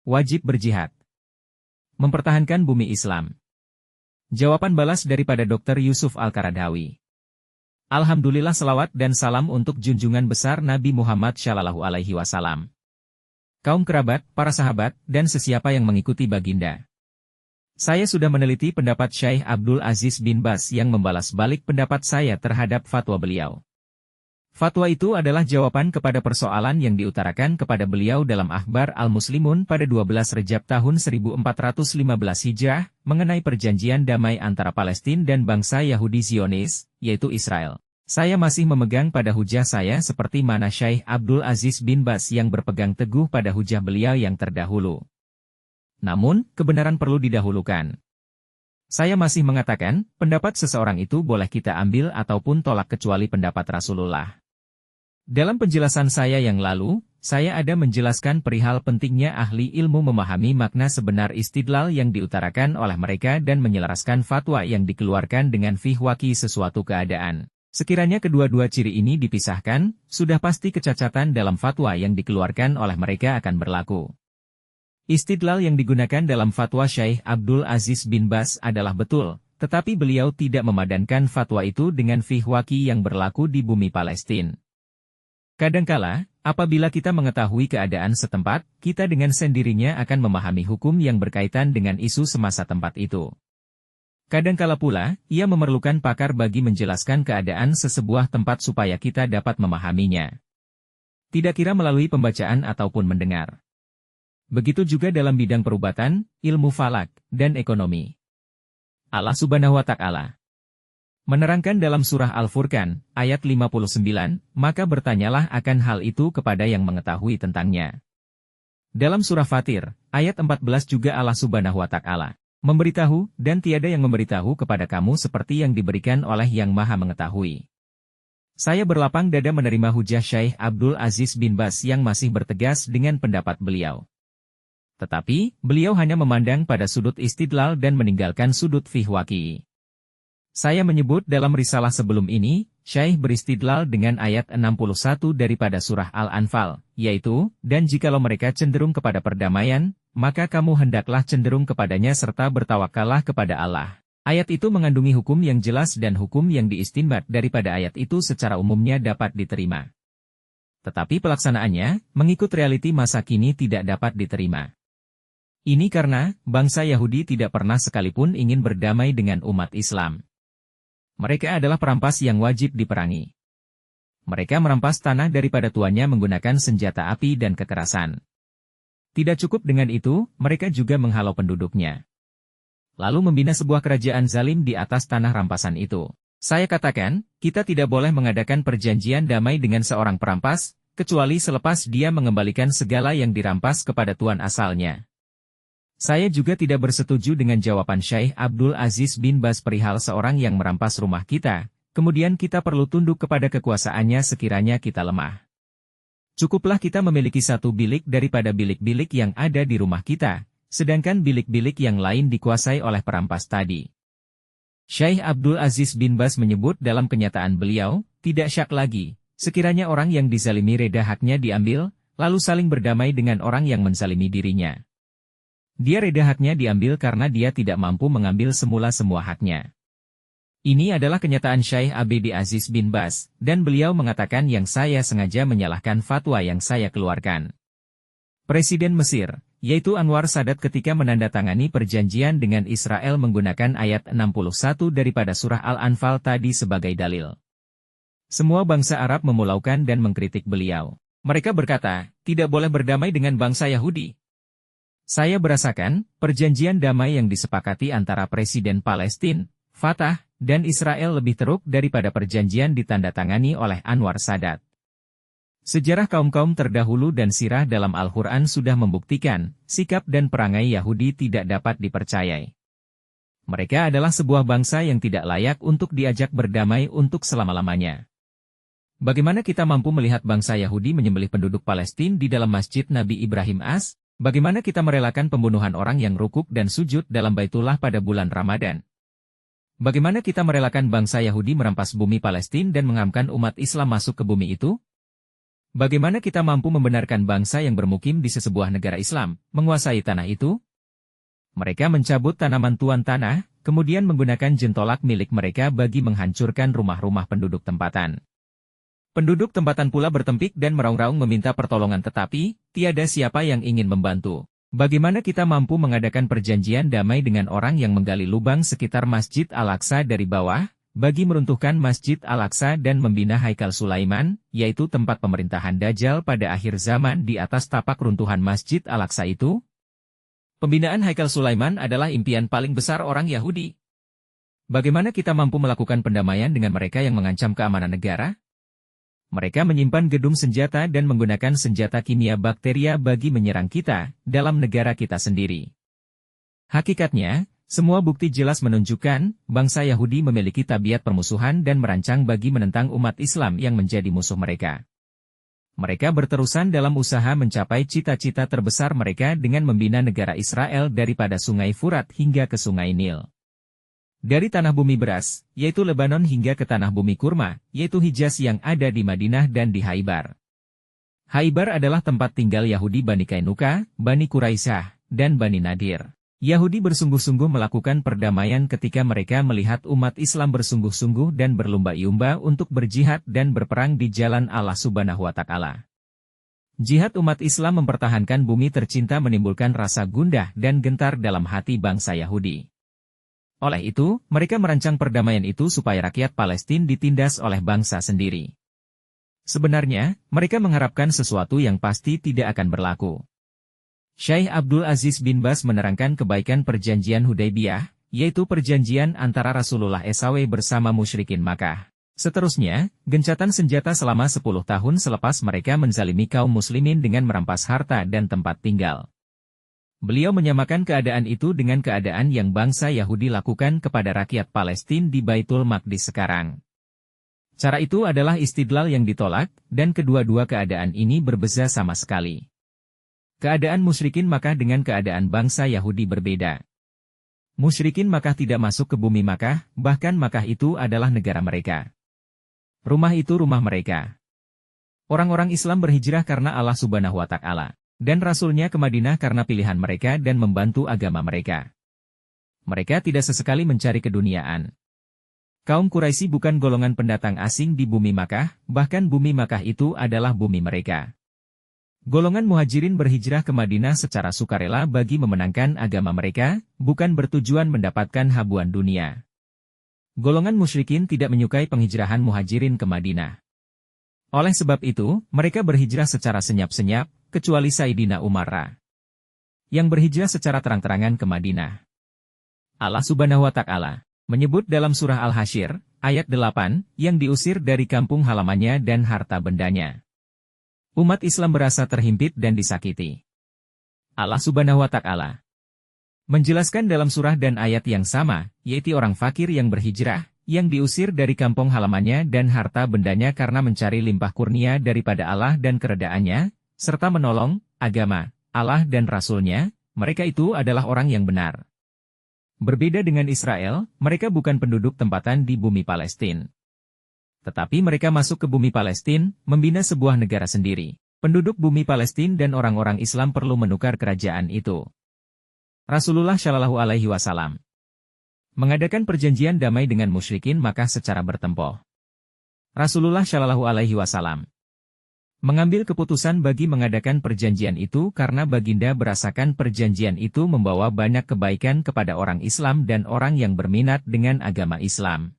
Wajib berjihad. Mempertahankan bumi Islam. Jawaban balas daripada Dr. Yusuf Al-Qaradawi. Alhamdulillah, selawat dan salam untuk junjungan besar Nabi Muhammad Shallallahu Alaihi Wasallam. Kaum kerabat, para sahabat, dan sesiapa yang mengikuti baginda. Saya sudah meneliti pendapat Syekh Abdul Aziz bin Baz yang membalas balik pendapat saya terhadap fatwa beliau. Fatwa itu adalah jawaban kepada persoalan yang diutarakan kepada beliau dalam Akhbar Al-Muslimun pada 12 Rejab tahun 1415 Hijrah, mengenai perjanjian damai antara Palestina dan bangsa Yahudi Zionis, yaitu Israel. Saya masih memegang pada hujah saya seperti mana Syekh Abdul Aziz bin Baz yang berpegang teguh pada hujah beliau yang terdahulu. Namun, kebenaran perlu didahulukan. Saya masih mengatakan, pendapat seseorang itu boleh kita ambil ataupun tolak kecuali pendapat Rasulullah. Dalam penjelasan saya yang lalu, saya ada menjelaskan perihal pentingnya ahli ilmu memahami makna sebenar istidlal yang diutarakan oleh mereka dan menyelaraskan fatwa yang dikeluarkan dengan fihwaki sesuatu keadaan. Sekiranya kedua-dua ciri ini dipisahkan, sudah pasti kecacatan dalam fatwa yang dikeluarkan oleh mereka akan berlaku. Istidlal yang digunakan dalam fatwa Syekh Abdul Aziz bin Baz adalah betul, tetapi beliau tidak memadankan fatwa itu dengan fihwaki yang berlaku di bumi Palestina. Kadangkala, apabila kita mengetahui keadaan setempat, kita dengan sendirinya akan memahami hukum yang berkaitan dengan isu semasa tempat itu. Kadangkala pula, ia memerlukan pakar bagi menjelaskan keadaan sesebuah tempat supaya kita dapat memahaminya. Tidak kira melalui pembacaan ataupun mendengar. Begitu juga dalam bidang perubatan, ilmu falak, dan ekonomi. Allah Subhanahu wa Ta'ala menerangkan dalam surah Al-Furqan, ayat 59, maka bertanyalah akan hal itu kepada yang mengetahui tentangnya. Dalam surah Fatir, ayat 14 juga Allah Subhanahu wa Ta'ala memberitahu, dan tiada yang memberitahu kepada kamu seperti yang diberikan oleh yang maha mengetahui. Saya berlapang dada menerima hujah Syekh Abdul Aziz bin Baz yang masih bertegas dengan pendapat beliau. Tetapi, beliau hanya memandang pada sudut istidlal dan meninggalkan sudut fihwaki. Saya menyebut dalam risalah sebelum ini, Syekh beristidlal dengan ayat 61 daripada surah Al-Anfal, yaitu, dan jikalau mereka cenderung kepada perdamaian, maka kamu hendaklah cenderung kepadanya serta bertawakallah kepada Allah. Ayat itu mengandungi hukum yang jelas dan hukum yang diistinbat daripada ayat itu secara umumnya dapat diterima. Tetapi pelaksanaannya, mengikut realiti masa kini tidak dapat diterima. Ini karena, bangsa Yahudi tidak pernah sekalipun ingin berdamai dengan umat Islam. Mereka adalah perampas yang wajib diperangi. Mereka merampas tanah daripada tuannya menggunakan senjata api dan kekerasan. Tidak cukup dengan itu, mereka juga menghalau penduduknya. Lalu membina sebuah kerajaan zalim di atas tanah rampasan itu. Saya katakan, kita tidak boleh mengadakan perjanjian damai dengan seorang perampas, kecuali selepas dia mengembalikan segala yang dirampas kepada tuan asalnya. Saya juga tidak bersetuju dengan jawaban Syekh Abdul Aziz bin Baz perihal seorang yang merampas rumah kita, kemudian kita perlu tunduk kepada kekuasaannya sekiranya kita lemah. Cukuplah kita memiliki satu bilik daripada bilik-bilik yang ada di rumah kita, sedangkan bilik-bilik yang lain dikuasai oleh perampas tadi. Syekh Abdul Aziz bin Baz menyebut dalam kenyataan beliau, tidak syak lagi, sekiranya orang yang dizalimi reda haknya diambil, lalu saling berdamai dengan orang yang menzalimi dirinya. Dia reda haknya diambil karena dia tidak mampu mengambil semula semua haknya. Ini adalah kenyataan Syekh Abd Aziz bin Baz, dan beliau mengatakan yang saya sengaja menyalahkan fatwa yang saya keluarkan. Presiden Mesir, yaitu Anwar Sadat ketika menandatangani perjanjian dengan Israel menggunakan ayat 61 daripada surah Al-Anfal tadi sebagai dalil. Semua bangsa Arab memulaukan dan mengkritik beliau. Mereka berkata, tidak boleh berdamai dengan bangsa Yahudi. Saya berasakan, perjanjian damai yang disepakati antara Presiden Palestina, Fatah, dan Israel lebih teruk daripada perjanjian ditandatangani oleh Anwar Sadat. Sejarah kaum-kaum terdahulu dan sirah dalam Al-Quran sudah membuktikan, sikap dan perangai Yahudi tidak dapat dipercayai. Mereka adalah sebuah bangsa yang tidak layak untuk diajak berdamai untuk selama-lamanya. Bagaimana kita mampu melihat bangsa Yahudi menyembelih penduduk Palestina di dalam Masjid Nabi Ibrahim As? Bagaimana kita merelakan pembunuhan orang yang rukuk dan sujud dalam Baitullah pada bulan Ramadan? Bagaimana kita merelakan bangsa Yahudi merampas bumi Palestina dan mengamkan umat Islam masuk ke bumi itu? Bagaimana kita mampu membenarkan bangsa yang bermukim di sebuah negara Islam, menguasai tanah itu? Mereka mencabut tanaman tuan tanah, kemudian menggunakan jentolak milik mereka bagi menghancurkan rumah-rumah penduduk tempatan. Penduduk tempatan pula bertempik dan meraung-raung meminta pertolongan tetapi, tiada siapa yang ingin membantu. Bagaimana kita mampu mengadakan perjanjian damai dengan orang yang menggali lubang sekitar Masjid Al-Aqsa dari bawah, bagi meruntuhkan Masjid Al-Aqsa dan membina Haikal Sulaiman, yaitu tempat pemerintahan Dajjal pada akhir zaman di atas tapak runtuhan Masjid Al-Aqsa itu? Pembinaan Haikal Sulaiman adalah impian paling besar orang Yahudi. Bagaimana kita mampu melakukan pendamaian dengan mereka yang mengancam keamanan negara? Mereka menyimpan gedung senjata dan menggunakan senjata kimia bakteria bagi menyerang kita, dalam negara kita sendiri. Hakikatnya, semua bukti jelas menunjukkan, bangsa Yahudi memiliki tabiat permusuhan dan merancang bagi menentang umat Islam yang menjadi musuh mereka. Mereka berterusan dalam usaha mencapai cita-cita terbesar mereka dengan membina negara Israel daripada Sungai Furat hingga ke Sungai Nil. Dari tanah bumi beras, yaitu Lebanon hingga ke tanah bumi kurma, yaitu Hijaz yang ada di Madinah dan di Haibar. Haibar adalah tempat tinggal Yahudi Bani Kainuka, Bani Quraisyah, dan Bani Nadir. Yahudi bersungguh-sungguh melakukan perdamaian ketika mereka melihat umat Islam bersungguh-sungguh dan berlumba-lumba untuk berjihad dan berperang di jalan Allah Subhanahu wa Ta'ala. Jihad umat Islam mempertahankan bumi tercinta menimbulkan rasa gundah dan gentar dalam hati bangsa Yahudi. Oleh itu, mereka merancang perdamaian itu supaya rakyat Palestina ditindas oleh bangsa sendiri. Sebenarnya, mereka mengharapkan sesuatu yang pasti tidak akan berlaku. Syekh Abdul Aziz bin Baz menerangkan kebaikan perjanjian Hudaybiyah, yaitu perjanjian antara Rasulullah SAW bersama musyrikin Makkah. Seterusnya, gencatan senjata selama 10 tahun selepas mereka menzalimi kaum muslimin dengan merampas harta dan tempat tinggal. Beliau menyamakan keadaan itu dengan keadaan yang bangsa Yahudi lakukan kepada rakyat Palestina di Baitul Maqdis sekarang. Cara itu adalah istidlal yang ditolak, dan kedua-dua keadaan ini berbeza sama sekali. Keadaan musyrikin Makkah dengan keadaan bangsa Yahudi berbeda. Musyrikin Makkah tidak masuk ke bumi Makkah, bahkan Makkah itu adalah negara mereka. Rumah itu rumah mereka. Orang-orang Islam berhijrah karena Allah Subhanahu wa Ta'ala. Dan Rasulnya ke Madinah karena pilihan mereka dan membantu agama mereka. Mereka tidak sesekali mencari keduniaan. Kaum Quraisy bukan golongan pendatang asing di bumi Makkah, bahkan bumi Makkah itu adalah bumi mereka. Golongan muhajirin berhijrah ke Madinah secara sukarela bagi memenangkan agama mereka, bukan bertujuan mendapatkan habuan dunia. Golongan musyrikin tidak menyukai penghijrahan muhajirin ke Madinah. Oleh sebab itu, mereka berhijrah secara senyap-senyap, kecuali Sayyidina Umar, yang berhijrah secara terang-terangan ke Madinah. Allah Subhanahu wa Ta'ala menyebut dalam surah Al-Hasyr, ayat 8, yang diusir dari kampung halamannya dan harta bendanya. Umat Islam berasa terhimpit dan disakiti. Allah Subhanahu wa Ta'ala menjelaskan dalam surah dan ayat yang sama, yaitu orang fakir yang berhijrah, yang diusir dari kampung halamannya dan harta bendanya karena mencari limpah kurnia daripada Allah dan keredaannya, serta menolong agama Allah dan Rasul-Nya, mereka itu adalah orang yang benar. Berbeda dengan Israel, mereka bukan penduduk tempatan di bumi Palestina. Tetapi mereka masuk ke bumi Palestina, membina sebuah negara sendiri. Penduduk bumi Palestina dan orang-orang Islam perlu menukar kerajaan itu. Rasulullah Shallallahu Alaihi Wasallam mengadakan perjanjian damai dengan musyrikin Makkah secara bertempo. Rasulullah Shallallahu Alaihi Wasallam mengambil keputusan bagi mengadakan perjanjian itu karena baginda berasakan perjanjian itu membawa banyak kebaikan kepada orang Islam dan orang yang berminat dengan agama Islam.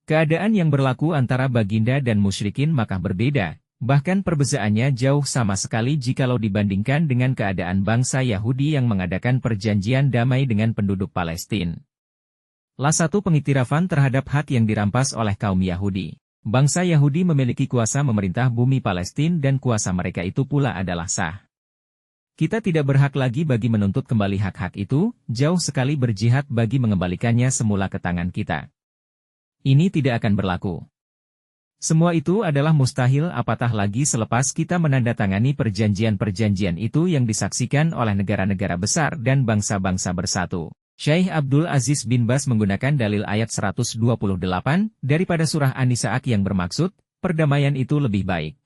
Keadaan yang berlaku antara baginda dan musyrikin Makkah berbeda, bahkan perbezaannya jauh sama sekali jikalau dibandingkan dengan keadaan bangsa Yahudi yang mengadakan perjanjian damai dengan penduduk Palestina. Satu pengiktirafan terhadap hak yang dirampas oleh kaum Yahudi. Bangsa Yahudi memiliki kuasa memerintah bumi Palestina dan kuasa mereka itu pula adalah sah. Kita tidak berhak lagi bagi menuntut kembali hak-hak itu, jauh sekali berjihad bagi mengembalikannya semula ke tangan kita. Ini tidak akan berlaku. Semua itu adalah mustahil apatah lagi selepas kita menandatangani perjanjian-perjanjian itu yang disaksikan oleh negara-negara besar dan bangsa-bangsa bersatu. Syekh Abdul Aziz bin Baz menggunakan dalil ayat 128 daripada surah An-Nisa yang bermaksud, perdamaian itu lebih baik.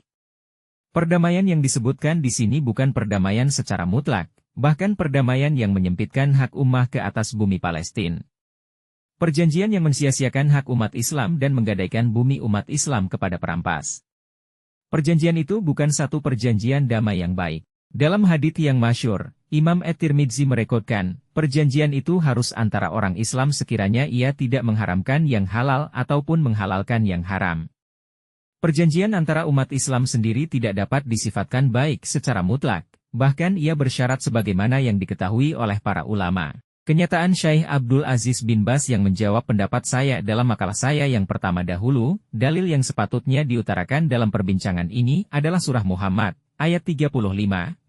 Perdamaian yang disebutkan di sini bukan perdamaian secara mutlak, bahkan perdamaian yang menyempitkan hak ummah ke atas bumi Palestina. Perjanjian yang mensia-siakan hak umat Islam dan menggadaikan bumi umat Islam kepada perampas. Perjanjian itu bukan satu perjanjian damai yang baik. Dalam hadits yang masyhur, Imam At-Tirmidzi merekodkan, perjanjian itu harus antara orang Islam sekiranya ia tidak mengharamkan yang halal ataupun menghalalkan yang haram. Perjanjian antara umat Islam sendiri tidak dapat disifatkan baik secara mutlak, bahkan ia bersyarat sebagaimana yang diketahui oleh para ulama. Kenyataan Syekh Abdul Aziz bin Baz yang menjawab pendapat saya dalam makalah saya yang pertama dahulu, dalil yang sepatutnya diutarakan dalam perbincangan ini adalah surah Muhammad, ayat 35,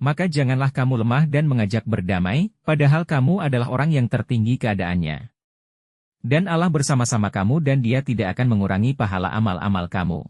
maka janganlah kamu lemah dan mengajak berdamai, padahal kamu adalah orang yang tertinggi keadaannya. Dan Allah bersama-sama kamu dan Dia tidak akan mengurangi pahala amal-amal kamu.